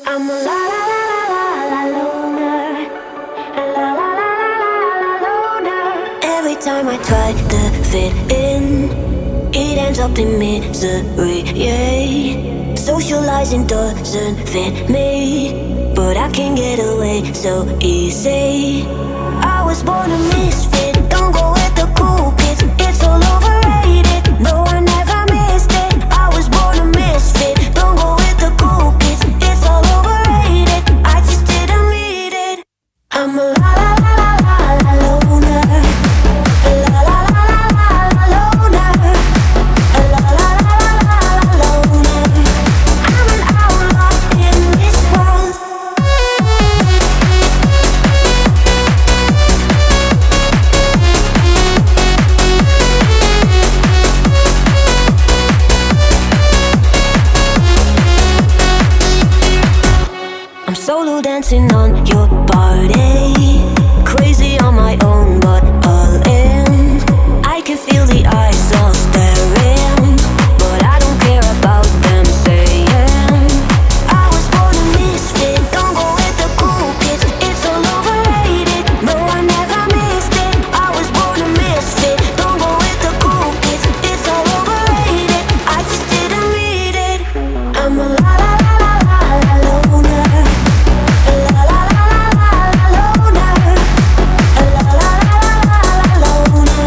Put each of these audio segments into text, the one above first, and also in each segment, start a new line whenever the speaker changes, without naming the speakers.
I'm a la la la la la la loner. A la la la la la la loner. Every time I try to fit in, it ends up in misery, yeah. Socializing doesn't fit me, but I can get away so easy. I was born a misfit, don't go with the cool kids. It's all overrated, no I never missed it. I was born a misfit, don't go with the cool kids. It's all overrated, I just didn't need it. I'm a la la la la la la loner. A la la la la la la loner. A la la la la la la loner. I'm an outlaw in this world. I'm solo dancing on your body, crazy on my own but all in. I can feel the eyes all staring, but I don't care about them saying I was born a misfit, don't go with the cool kids. It's all overrated, no I never missed it. I was born a misfit, don't go with the cool kids. It's all overrated, I just didn't need it. I'm a la la la la la la loner. A la la la la la la loner. A la la la la la la loner.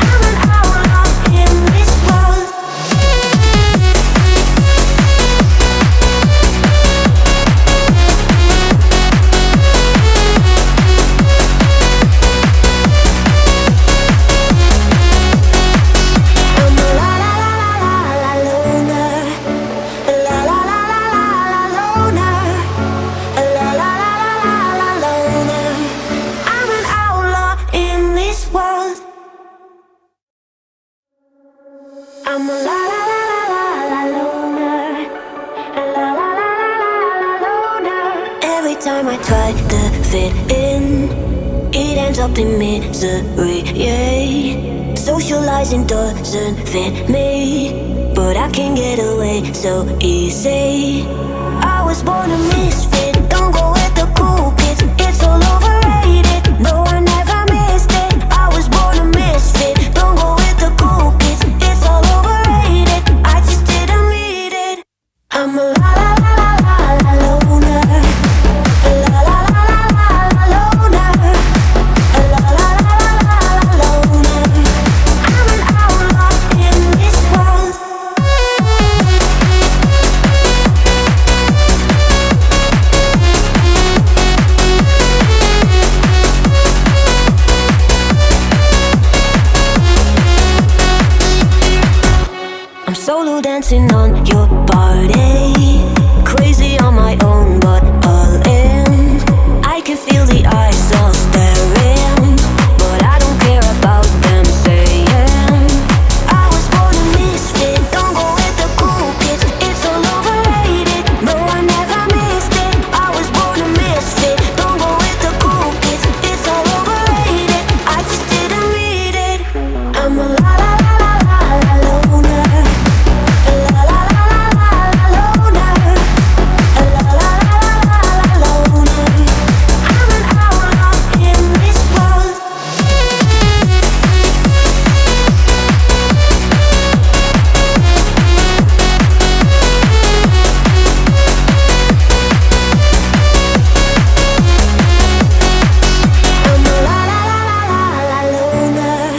I'm an outlaw in this world. I'm a la la la la la la loner. A la la la la la la loner. A la la la la la la loner. I'm an outlaw in this world. I'm a la la la la la la loner. A la la la la la la loner. Every time I try to fit in, it ends up in misery, yeah. Socializing doesn't fit me, but I can get away so easy. I was born a misfit, don't go with the cool kids. It's all overrated, no I never missed it. I was born a misfit, don't go with the cool kids. It's all overrated, I just didn't need it. I'm a la la la la la la loner. A la la la la la la loner. A la la la la la la loner. I'm an outlaw in this world. I'm solo dancing on your body, crazy on my own but all in. I can feel the eyes all staring, but I don't care about them saying I was born a misfit, don't go with the cool kids. It's all overrated, no I never missed it. I was born a misfit, don't go with the cool kids. It's all overrated, I just didn't need it. I'm a la la la la la la loner. A la la la la la la loner. A la la la la la la loner. I'm an outlaw in this world. I'm a la la la la la la loner.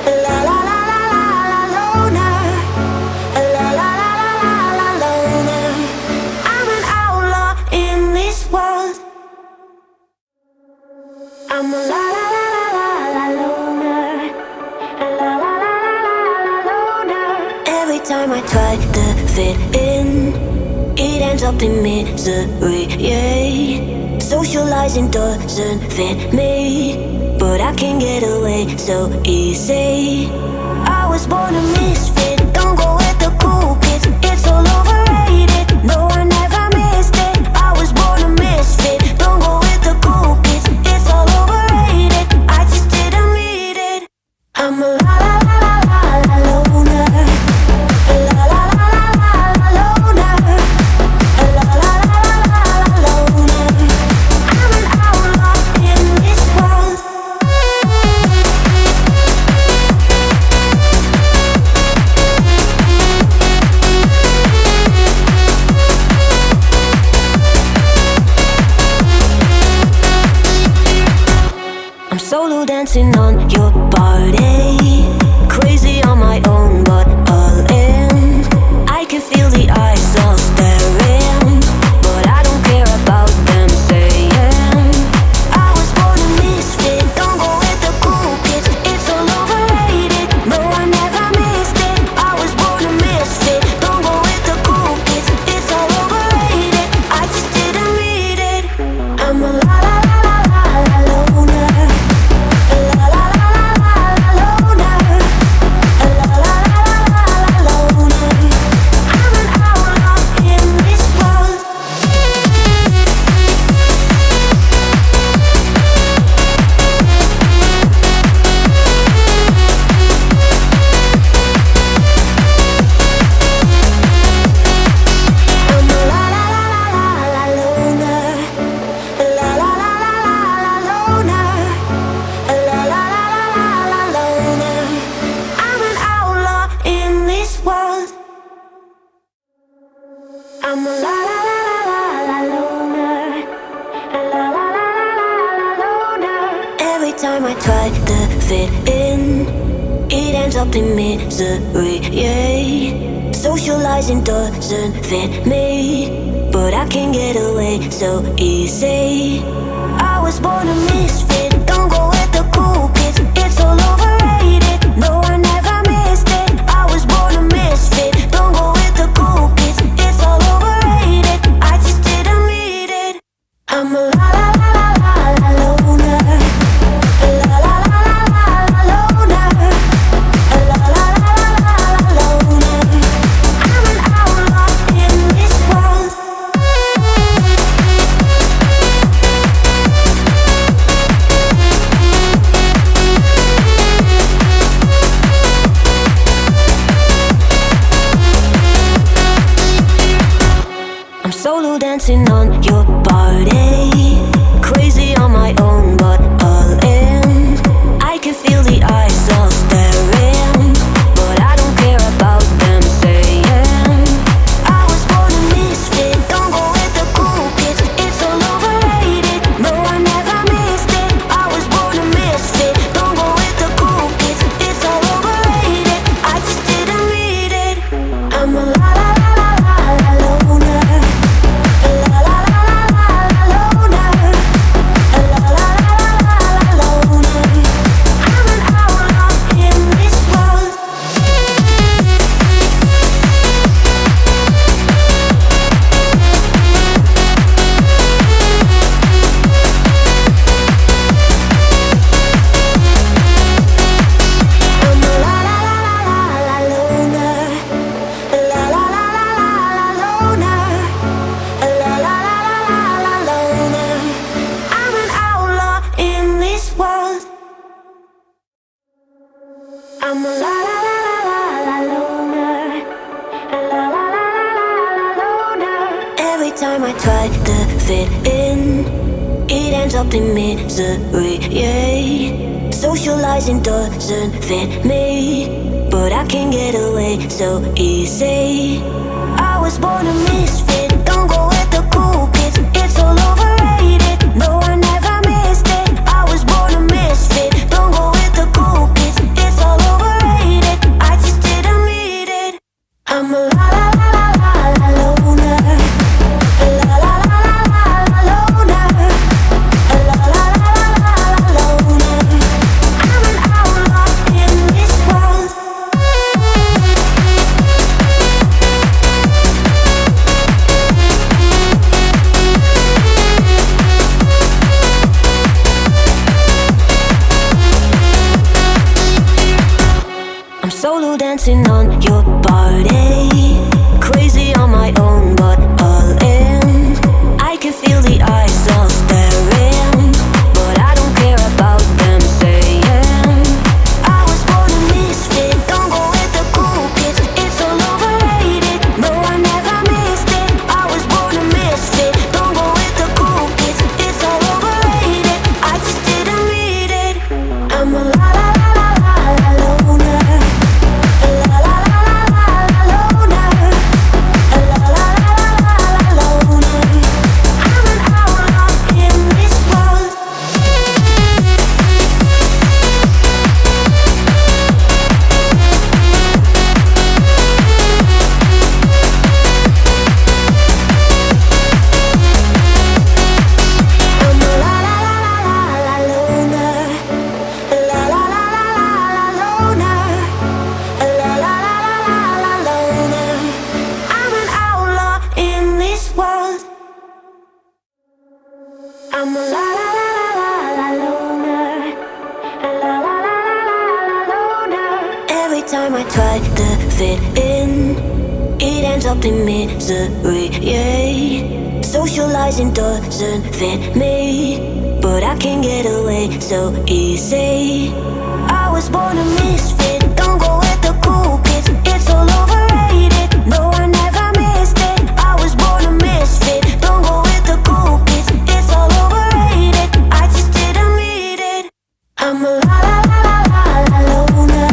A la la la la la la loner. A la la la la la la loner. I'm an outlaw in this world. I'm a la la la la la la loner. A la la la la la la loner. Every time I try to fit in, it ends up in misery, yeah. Socializing doesn't fit me, but I can get away so easy. I was born a misfit, don't go with the cool kids. It's all overrated, no I never missed it. I was born a misfit, don't go with the cool kids. It's all overrated, I just didn't need it. I'm a la la la la la la loner. A la la la la la la loner. A la la la la I'm a la la la la la la loner. La la la la la la loner. Every time I try to fit in, it ends up in misery, yeah. Socializing doesn't fit me, but I can get away so easy. I was born a misfit, don't go with the cool kids. It's all overrated, no I never missed it. I was born a misfit, don't go with the cool kids. It's all overrated, I just didn't need it. I'm a la la la la la la loner. La la la la la la loner. La la la la la la loner. I'm an outlaw in this world. I'm solo dancing on your body, crazy on my own but all in. I can feel the eyes all staring, but I don't care about them saying I was born a misfit, don't go with the cool kids. It's all overrated, no I never missed it. I was born a misfit, don't go with the cool kids. It's all overrated, I just didn't need it. I'm a la la la la la la loner. La la la la la la loner. La la la la la la loner. I'm an outlaw in this world. I'm a la la la la la la loner. La la la la la la loner. La la la la la la loner. I'm an outlaw in this world. I'm a la la la la la la loner. La la la la la la loner. Every time I try to fit in, it ends up in misery, yeah. Socializing doesn't fit me, but I can get away so easy. I was born a misfit, don't go with the cool kids. It's all overrated, no I never missed it. I was born a misfit, don't go with the cool kids. It's all overrated, I just didn't need it. I'm a la la la la la la loner. La la la la la la loner. La la la la la la loner. I'm an outlaw in this world. I'm solo dancing on your body, crazy on my own but all in. I can feel the eyes all staring, but I don't care about them saying I was born a misfit, don't go with the cool kids. It's all overrated, no I never missed it. I was born a misfit, don't go with the cool kids. It's all overrated, I just didn't need it. I'm a la la la la la la loner. La la la la la la loner. La la la la la la loner. I'm an outlaw in this world. I'm a la la la la la la loner. La la la la la la loner. La la la la la la loner. I'm an outlaw in this world. I'm a la la la la la la loner. La la la la la la loner. Every time I try to fit in, it ends up in misery, yeah. Socializing doesn't fit me, but I can get away so easy. I was born a misfit, don't go with the cool kids. It's all overrated, no I never missed it. I was born a misfit, don't go with the cool kids. It's all overrated, I just didn't need it. I'm a la la la la la la loner.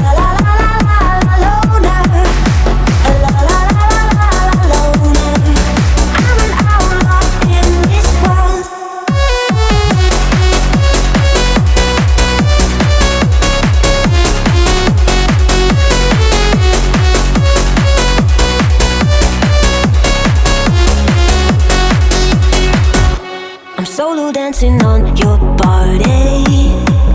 La la la la la la loner. La la la la la la dancing on your body.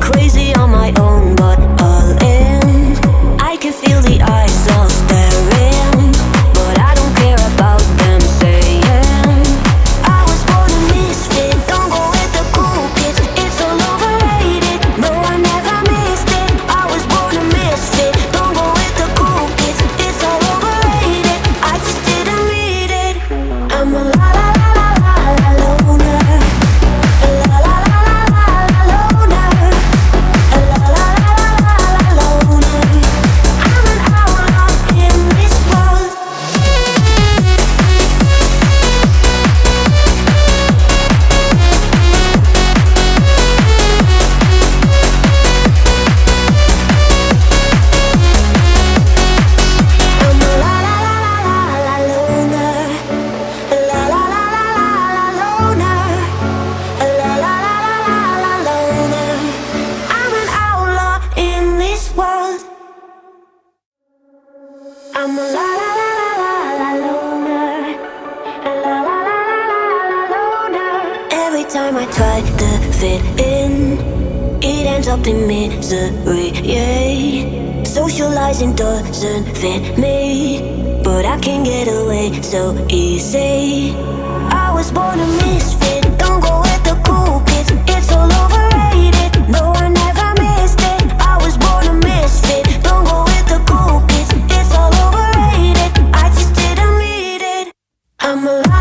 Crazy on my own, but all in. I can feel the eyes all staring, but I don't care about them saying I was born a misfit, don't go with the cool kids. It's all overrated, no I never missed it. I was born a misfit, don't go with the cool kids. It's all overrated, I just didn't need it. I'm a la la la la la la loner. La la la la la la loner. La la la la la la loner. I'm an outlaw in this world. I'm a la la la la la la loner. La la la la la la loner. La la la la la la loner. I'm an outlaw in this world. I'm a la la la la la la loner. La la la la la la loner. Every time I try to fit in, it ends up in misery, yeah. Socializing doesn't fit me, but I can get away so easy. I was born a misfit, don't go with the cool kids. It's all overrated, no I never missed it. I was born a misfit, don't go with the cool kids. It's all overrated, I just didn't need it. I'm alive.